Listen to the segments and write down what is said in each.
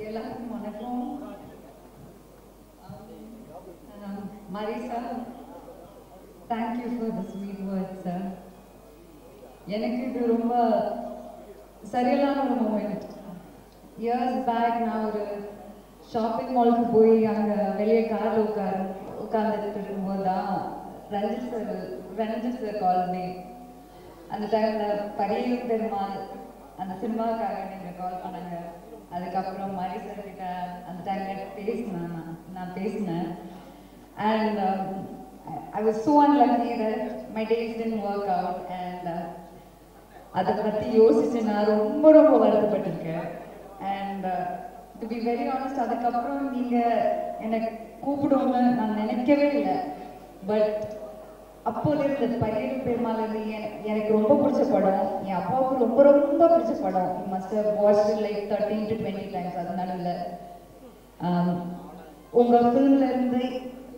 எல்லாருக்கும் வணக்கம். Marisa, thank you for the sweet words, sir. எனக்கு இது ரொம்ப சரியான ஒரு மூமெண்ட். இயர்ஸ் பேக் நான் ஒரு ஷாப்பிங் மாலுக்கு போய் அங்கே வெளியே காரில் உட்காந்துட்டு இருக்கும்போது தான் ரஞ்சித் சார் கால் பண்ணி அந்த டைமில் பரியலும் பெருமாள் அந்த சினிமாவுக்காக நீங்கள் கால் பண்ணாங்க. அதுக்கப்புறம் மாரி சார் கிட்ட அந்த டைமில் நான் பேசினேன். And I was so unlucky that my days didn't work out and அதை பற்றி யோசிச்சு நான் ரொம்ப வருத்தப்பட்டிருக்கேன். And to be very honest, அதுக்கப்புறம் நீங்கள் என்னை கூப்பிடுவோன்னு நான் நினைக்கவே இல்லை. பட் அப்போலேருந்து பரியலும் பெருமாள் எனக்கு ரொம்ப பிடிச்ச படம், என் அப்பாவுக்கு ரொம்ப பிடிச்ச படம். Must have watched like 13 to 20 times. அதனால உங்கள் ஃபிலிம்லேருந்து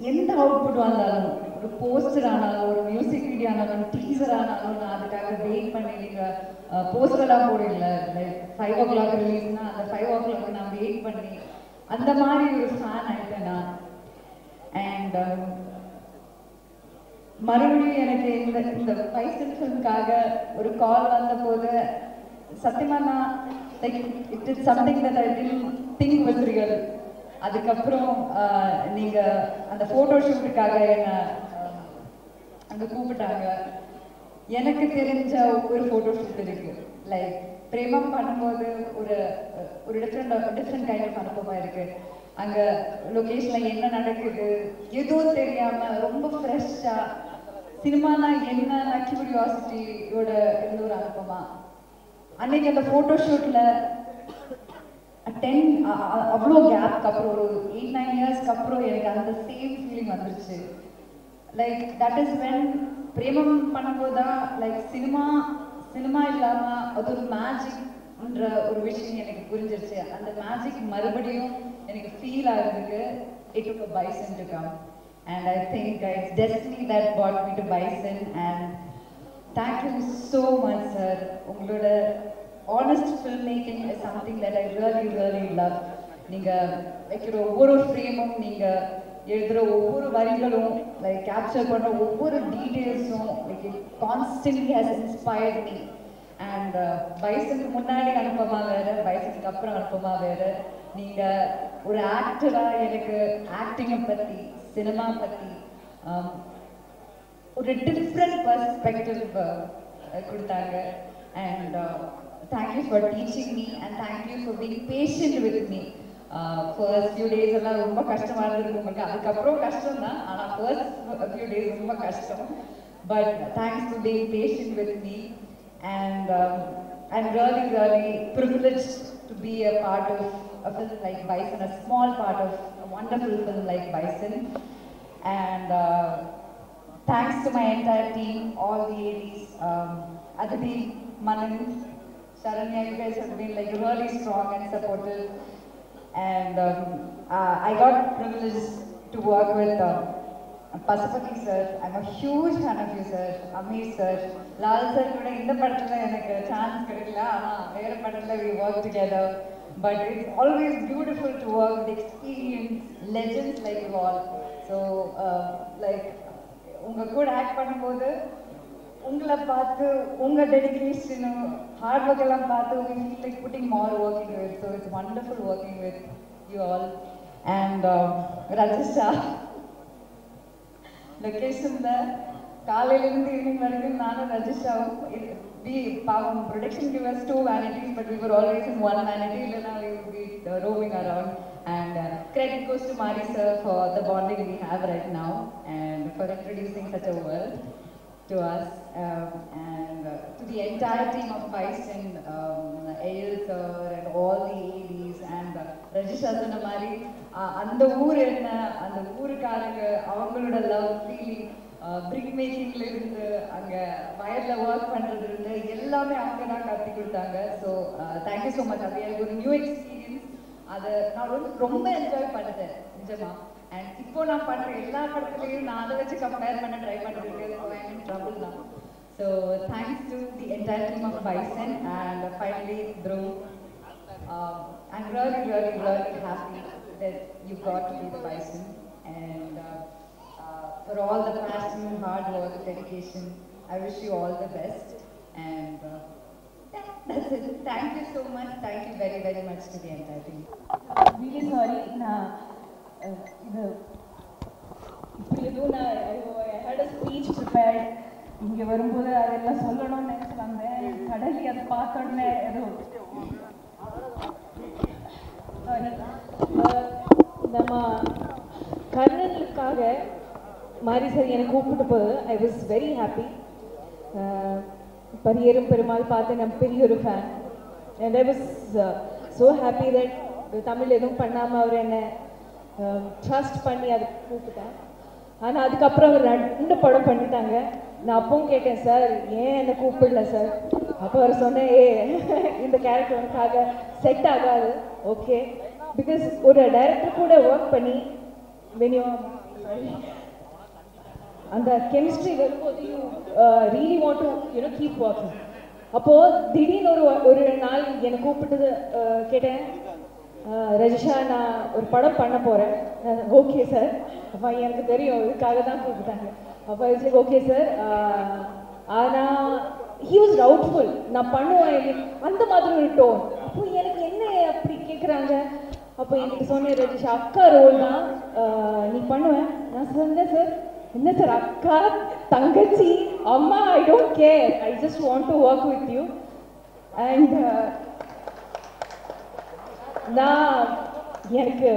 எந்த அவுட்புட் வந்தாலும், ஒரு போஸ்டர் ஆனாலும், ஒரு மியூசிக் வீடியோ ஆனாலும், டீசர் ஆனாலும், நான் அதுக்காக வெயிட் பண்ணி நீங்கள் போஸ்டர்லாம் போடல. லைக் 5 o'clock ரிலீஸ்னா அந்த 5 o'clock நான் வெயிட் பண்ணி அந்த மாதிரி ஒரு ஃபேன் ஆகிட்டேன் நான். அண்ட் மறுபடியும் எனக்கு இந்த பைசன் ஃபிலிம்காக ஒரு கால் வந்தபோது சத்தியமாக நான் like it is something that I didn't think was real. அதுக்கப்புறம் நீங்கள் அந்த ஃபோட்டோ ஷூட்டுக்காக என்னை அங்கே கூப்பிட்டாங்க. எனக்கு தெரிஞ்ச ஒரு ஃபோட்டோ ஷூட் இருக்கு. லைக் பிரேமம் பண்ணும்போது ஒரு டிஃப்ரெண்ட் கைண்ட் ஆஃப் அனுபவமாக இருக்கு. அங்கே லொக்கேஷனில் என்ன நடக்குது எதுவும் தெரியாமல் ரொம்ப ஃப்ரெஷ்ஷாக சினிமானா என்ன கியூரியாசிட்டியோட இருந்த ஒரு அனுபவமா. அன்னைக்கு அந்த ஃபோட்டோ ஷூட்டில் அவ்வளோ கேப்க்கு அப்புறம் ஒரு 8-9 இயர்ஸ்க்கு அப்புறம் எனக்கு அந்த சேம் ஃபீலிங் வந்துருச்சு. லைக் தட் இஸ் வென் பிரேமம் பண்ணும்போது தான் லைக் சினிமா இல்லாமல் அது ஒரு மேஜிக்ன்ற ஒரு விஷயம் எனக்கு புரிஞ்சிருச்சு. அந்த மேஜிக் மறுபடியும் எனக்கு ஃபீல் ஆகிறதுக்கு it took a Bison to come. And I think it's destiny that brought me to Bison. And thank you so much, sir. உங்களோட honest filmmaking is something that I really love. நீங்கள் வைக்கிற ஒவ்வொரு ஃப்ரேமும், நீங்கள் எழுதுகிற ஒவ்வொரு வரிகளும், like capture பண்ணுற ஒவ்வொரு டீட்டெயில்ஸும் like it constantly has inspired me. And பைசனுக்கு முன்னாடி அனுப்பமா வேறு, பைசனுக்கு அப்புறம் அனுப்பமா வேறு. நீங்கள் ஒரு ஆக்டராக எனக்கு ஆக்டிங்கை பற்றி, சினிமா பற்றி ஒரு டிஃப்ரெண்ட் பர்ஸ்பெக்டிவ் கொடுத்தாங்க. And thank you for teaching me and thank you for being patient with me. First few days எல்லாம் ரொம்ப கஷ்டமாக இருந்திருக்கு உங்களுக்கு. அதுக்கப்புறம் கஷ்டம் தான், ஆனால் ஃபர்ஸ்ட் ஃபியூ டேஸ் ரொம்ப கஷ்டம். But thanks for being patient with me. And I'm really privileged to be a part of a film like Bison, a small part of a wonderful film like Bison. And thanks to my entire team, all the ADs, Aditi, Manan, Sharanya, you guys have been like really strong and supportive. And I got privileged to work with Pasupati sir. I'm a huge fan of you, sir. Amir sir, Lal sir kuda indha padathila enakku chance kedakala, ana vera padathila we work together. But it's always beautiful to work with experienced legends like you all. So like unga kuda act பண்ணும்போது உங்களை பார்த்து உங்க டெடிகேஷனும் hard work எல்லாம் பார்த்து we feel like putting more work into it. So it's wonderful working with you all. And Rajisha, லொக்கேஷனில் காலையிலேருந்து evening வரைக்கும் நானும் ரஜிஷாவும் பாவம் production give us 2 vanities, but we were always in one vanity. இல்லைனா we would be roaming around. And credit goes to Mari sir for the bonding we have right now and for introducing such a world to us. And to the entire team of Bison, Ayil sir and all the ADs and Rajisha சொன்ன மாதிரி அந்த ஊர் என்ன, அந்த ஊருக்காரங்க அவங்களோட love feeling, பிரிக் மேக்கிங்ல இருந்து அங்கே வயலில் ஒர்க் பண்ணுறதுலேருந்து எல்லாமே அவங்க தான் கற்றுக் கொடுத்தாங்க. So thank you so much. அது எனக்கு ஒரு நியூ எக்ஸ்பீரியன்ஸ். அதை நான் ரொம்ப என்ஜாய் பண்ணுறேன் நிஜமா. அண்ட் இப்போ நான் பண்ணுற எல்லா படத்துலையும் நான் அதை வச்சு கம்பேர் பண்ண ட்ரை பண்ணுறதுக்கு ட்ரபிள் தான். So thanks to the entire team of Bison. And finally bro I'm really, really, really happy that you got to be the Bison, and for all the passion, hard work, dedication, I wish you all the best. And yeah, that's it. Thank you so much. Thank you very, very much to the entire team. Really sorry. I had a speech prepared. இங்கே வரும்போது அதெல்லாம் சொல்லணும்னு நினச்சி வந்தேன். கடலி அதை பார்த்தோன்னே ஏதோ நம்ம கர்ணனுக்காக மாரி சார் என்னை கூப்பிட்டு போது I was very happy. Pariyerum Perumal பார்த்து நான் பெரிய ஒரு fan. And I was so happy that Tamil எதுவும் பண்ணாமல் அவர் என்னை ட்ரஸ்ட் பண்ணி அதை கூப்பிட்டேன். ஆனால் அதுக்கப்புறம் அவர் 2 படம் பண்ணிட்டாங்க. நான் அப்பவும் கேட்டேன், சார் ஏன் என்னை கூப்பிடல சார்? அப்போ அவர் சொன்னேன், இந்த கேரக்டர் உனக்காக செட் ஆகாது. ஓகே, பிகாஸ் ஒரு டைரக்டர் கூட ஒர்க் பண்ணி அந்த கெமிஸ்ட்ரி வரும்போது you really want to keep working. அப்போது திடீர்னு ஒரு நாள் என்னை கூப்பிட்டு கேட்டேன், ரஜிஷா நான் ஒரு படம் பண்ண போகிறேன். Okay sir. அப்போ எனக்கு தெரியும் இதுக்காக தான் கூப்பிட்டாங்க. அப்போ இட்ஸ் ஓகே சார். ஆனால் ஹி வாஸ் டவுட்ஃபுல். நான் பண்ணுவேன் அந்த மாதிரி ஒரு டோன். அப்போ எனக்கு என்ன அப்படி கேட்குறாங்க. அப்போ எனக்கு சொன்னேன், ரஜிஷா அக்கா ரோல் தான் நீ பண்ணுவேன். நான் சொன்னேன், சார் என்ன சார் அக்கா தங்கச்சி அம்மா, I don't care, I just want to work with you. And நான் எனக்கு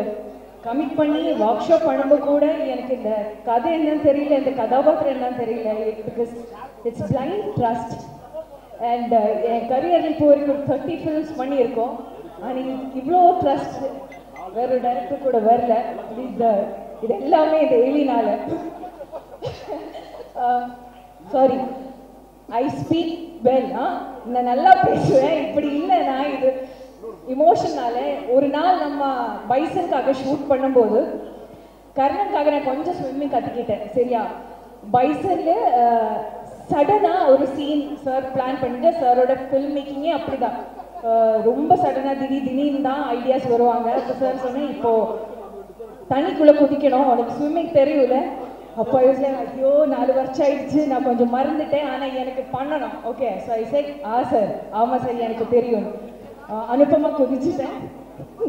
கமிட் பண்ணி ஒர்க் ஷாப் பண்ணும்போது கூட எனக்கு இந்த கதை என்னன்னு தெரியல, இந்த கதாபாத்திரம் என்னன்னு தெரியல. Because it's blind trust. And என் கரியரில் இப்போ வரைக்கும் 30 ஃபிலிம்ஸ் பண்ணியிருக்கோம். ஆனால் இவ்வளோ ட்ரஸ்ட் வேறு டைரக்டர் கூட வரல. இது எல்லாமே இந்த எலினால. Sorry, I speak well. நான் நல்லா பேசுவேன். இப்படி இல்லை, நான் இது இமோஷனால. ஒரு நாள் நம்ம பைசனுக்காக ஷூட் பண்ணும்போது கர்ணனுக்காக நான் கொஞ்சம் ஸ்விம்மிங் கற்றுக்கிட்டேன். சரியா, பைசன்ல சடனாக ஒரு சீன் சார் பிளான் பண்ணிட்டு, சாரோட ஃபில்ம் மேக்கிங்கே அப்படி தான் ரொம்ப சடனாக திடீர்னு தான் ஐடியாஸ் வருவாங்க. அப்போ சார் சொன்னேன், இப்போது தண்ணிக்குள்ளே குதிக்கணும், உனக்கு ஸ்விம்மிங் தெரியல. அப்போ ஐயோ 4 வருஷம் ஆயிடுச்சு, நான் கொஞ்சம் மறந்துட்டேன், ஆனால் எனக்கு பண்ணணும். Okay, so I set sir ஆமாம் சார் எனக்கு தெரியும். அனுப்பமா குதிச்சுட்டேன்,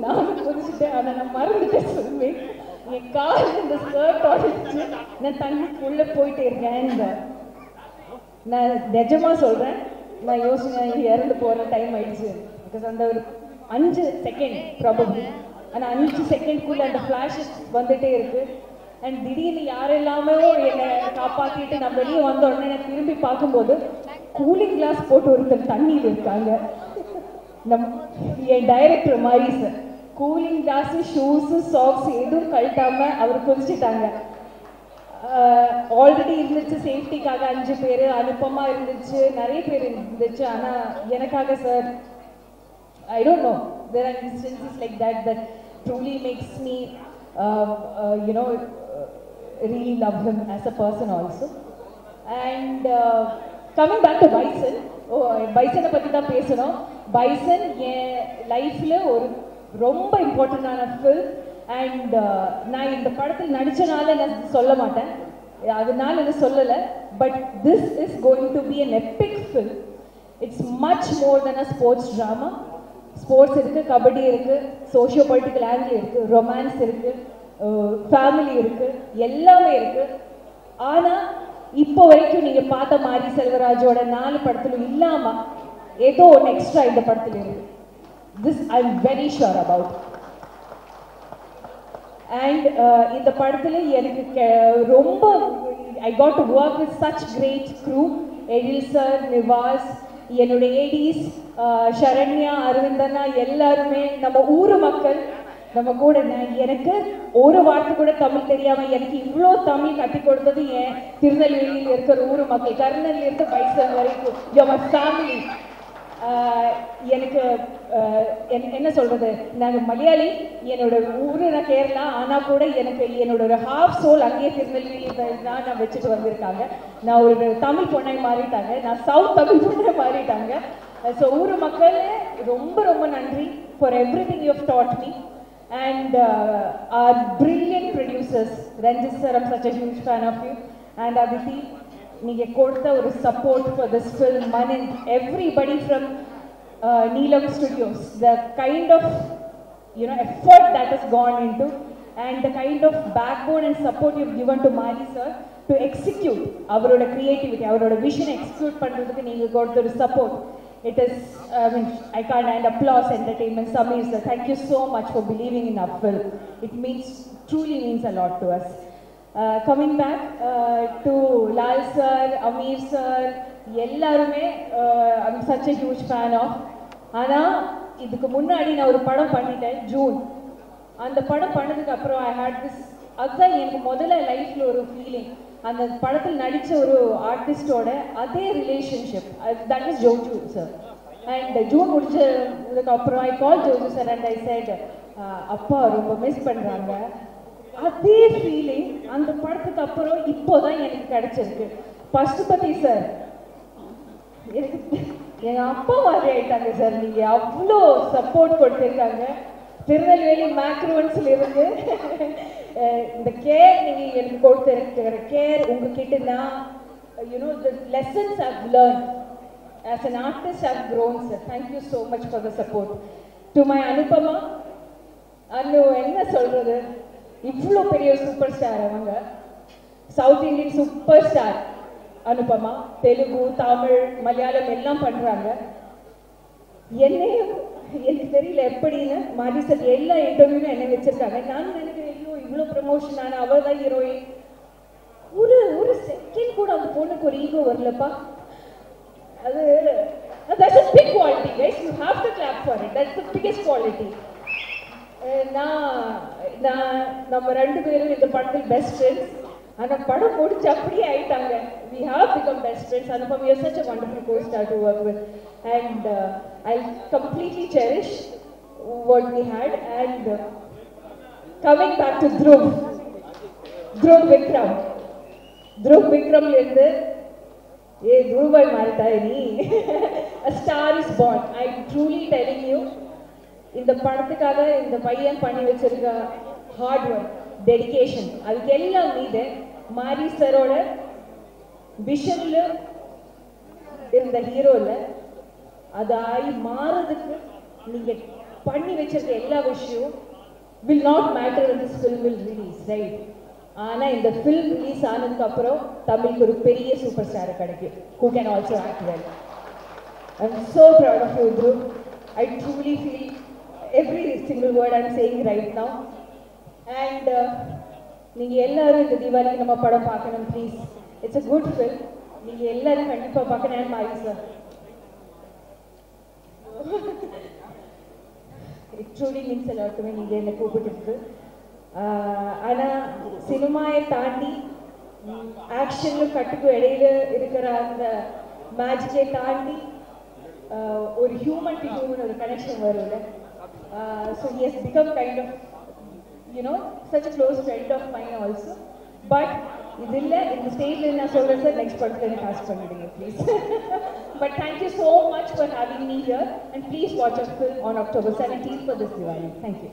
நானும் குதிச்சுட்டேன். ஆனால் நான் மறந்துட்டேன் ஸ்விம்மிங். என் கால் இந்த ஸ்கர்ட் உடஞ்சிச்சு, நான் தண்ணிக்குள்ளே போயிட்டே இருக்கேன். நான் நிஜமாக சொல்கிறேன், நான் யோசிச்சேன் இறந்து போகிற டைம் ஆயிடுச்சு. பிகாஸ் அந்த ஒரு 5 செகண்ட் ப்ராபப்ளி, ஆனால் 5 செகண்ட்குள்ளே அந்த ஃப்ளாஷஸ் வந்துகிட்டே இருக்குது. அண்ட் திடீர்னு யாரெல்லாமே என்னை காப்பாற்றிட்டு நான் வெளியே வந்த உடனே நான் திரும்பி பார்க்கும்போது கூலிங் கிளாஸ் போட்டு ஒருத்தர் தண்ணியில் இருக்காங்க. என் டைரக்டர் மாதிரி sir cooling glass shoes socks எதுவும் கழட்டாமல் அவர் குதிச்சுட்டாங்க. ஆல்ரெடி இருந்துச்சு சேஃப்டிக்காக 5 பேர், அனுப்பமாக இருந்துச்சு, நிறைய பேர் இருந்துச்சு. ஆனால் எனக்காக sir I don't know, there are instances like that truly makes me really love him as a person also. And coming back to Bison, பைசனை பற்றி தான் பேசணும். பைசன் என் லைஃப்பில் ஒரு ரொம்ப இம்பார்ட்டண்டான ஃபில்ம். அண்ட் நான் இந்த படத்தில் நடித்தனால நான் சொல்ல மாட்டேன், அதனால நான் சொல்லலை. But this is going to be an epic film. It's much more than a sports drama. Sports இருக்குது, கபடி இருக்குது, சோஷியோ பொலிட்டிக்கல் ஆங்கிள் இருக்குது, ரொமான்ஸ் இருக்குது, ஃபேமிலி இருக்குது, எல்லாமே இருக்குது. ஆனால் இப்போ வரைக்கும் நீங்கள் பார்த்த மாரி செல்வராஜோட 4 படத்திலும் இல்லாமல் ஏதோ ஒன்று எக்ஸ்ட்ரா இந்த படத்தில் இருக்குது. This I am very sure about. And இந்த படத்தில் எனக்கு ரொம்ப I got to work with such great crew. Ezhil sir, Nivas, என்னுடைய ஏடிஸ், சரண்யா, அரவிந்தனா, எல்லாருமே நம்ம ஊர் மக்கள். நம்ம கூட எனக்கு ஒரு வார்த்தை கூட தமிழ் தெரியாமல் எனக்கு இவ்வளோ தமிழ் கட்டி கொடுத்தது என் திருநெல்வேலியில் இருக்கிற ஊர் மக்கள். கர்னல்ல இருந்து பைசன் வரைக்கும் யூ மை ஃபேமிலி. எனக்கு என்ன சொல்கிறது, நாங்கள் மலையாளி, என்னோட ஊர் நான் கேரளா, ஆனால் கூட எனக்கு என்னோட ஒரு ஹாஃப் சோல் அங்கேயே திருநெல்வேலி தான் நான் வச்சுட்டு வந்திருக்காங்க. நான் ஒரு தமிழ் பொண்ணாய் மாறிட்டாங்க, நான் சவுத் தமிழ் பொண்ணாய் மாறிட்டாங்க. ஸோ ஊர் மக்கள் ரொம்ப ரொம்ப நன்றி for everything you have taught me. And our brilliant producers, Ranjit sir, I'm such a huge fan of you, and Aditi, நீங்க கொடுத்த ஒரு support for this film, Manin, everybody from Neelam Studios, the kind of effort that has gone into, and the kind of backbone and support you've given to Mari sir to execute அவரோட creativity, அவரோட vision execute பண்றதுக்கு நீங்க கொடுத்த ஒரு support. It is, I can't, and applause Entertainment, Samir sir, thank you so much for believing in our film. It truly means a lot to us. Coming back to Lal sir, Amir sir, ellarume I'm such a huge fan of. ஆனா இதுக்கு முன்னாடி நான் ஒரு படம் பண்ணிட்டேன் June. அந்த படம் பண்ணதுக்கு அப்புறம் I had this, அதுதான் எனக்கு முதல்ல லைஃப்ல ஒரு ஃபீலிங். அந்த படத்தில் நடித்த ஒரு ஆர்டிஸ்டோட அதே relationship, that is Joju sir. And June முடிச்சதுக்கப்புறம் I call Joju sir and I said, அப்பா ரொம்ப மிஸ் பண்ணுறாங்க. அதே ஃபீலிங் அந்த படத்துக்கு அப்புறம் இப்போ தான் எனக்கு கிடைச்சிருக்கு. பசுபதி சார் எனக்கு எங்கள் அப்பா மாதிரி ஆயிட்டாங்க சார். நீங்கள் அவ்வளோ சப்போர்ட் கொடுத்துருக்காங்க. திருநெல்வேலி மேக்ரோன்ஸ்ல இருந்து இந்த கேர் நீங்கள் எனக்கு கொடுத்துருக்கிற கேர் உங்ககிட்ட நான் the lessons I've learned as an artist I've grown, sir. Thank you so much for the support. To my Anupama, என்ன சொல்றது, இவ்வளோ பெரிய சூப்பர் ஸ்டார் அவங்க, south Indian super star Anupama, Telugu, Tamil, Malayalam எல்லாம் பண்றாங்க. என்னையும் எனக்கு தெரியல எப்படின்னு மாரி சார் எல்லா இன்டர்வியூவும் என்ன வச்சிருக்காங்க. நான் நினைக்கிறேன், ஐயோ இவ்வளோ ப்ரமோஷன் ஆன அவள் தான் ஹீரோயின். ஒரு செகண்ட் கூட அந்த பொண்ணுக்கு ஒரு ஈகோ வரலப்பா. அது that's a big quality, guys. You have to clap for it. That's the biggest quality. நம்ம ரெண்டு பேரும் இந்த படத்தில் பெஸ்ட் ஃப்ரெண்ட்ஸ். ஆனால் படம் முடிச்சு அப்படியே ஆயிட்டாங்க. We have become best friends. Anupam, you're such a wonderful co-star to work with, and I'll completely cherish what we had. And coming back to Dhruv Vikram இருந்து Dhruv மாறிட்டாய் நீ. A star is born. I'm truly telling you, இந்த படத்துக்காக இந்த பையன் பண்ணி வச்சிருக்க hard work, dedication, அதுக்கு எல்லாம் மீது மாரி சரோட விஷன்ல இருந்த ஹீரோல அது ஆகி மாறதுக்கு நீங்க பண்ணி வச்சிருக்க எல்லா விஷயம் will not matter when this film will release, right? ஆனா இந்த film release ஆனதுக்கு அப்புறம் தமிழுக்கு ஒரு பெரிய சூப்பர் ஸ்டார் கிடைக்கும் who can also act well. I'm so proud of you, Dhruv. I truly feel every single word I'm saying right now. And நீங்க எல்லாரும் இந்த தீபாவளிக்கு நம்ம படம் பார்க்கணும் please. It's a good film. நீங்க எல்லாரும் கண்டிப்பா பார்க்கணும். And மாரி sir, it truly means a lot to me நீங்க என்ன கூப்பிட்டு. ஆனா சினிமாயை தாண்டி ஆக்ஷனும் கட்டுக்கும் இடையில இருக்கிற அந்த மேஜிக்கை தாண்டி ஒரு ஹியூமன் டு ஹியூமன் ஒரு கனெக்ஷன் வரும்ல. So he has become kind of such a close friend of mine also. But idilla in the stage la na solren sir next particular cast pannidinga please. But thank you so much for having me here, and please watch our film on October 17th for this Diwali. Thank you.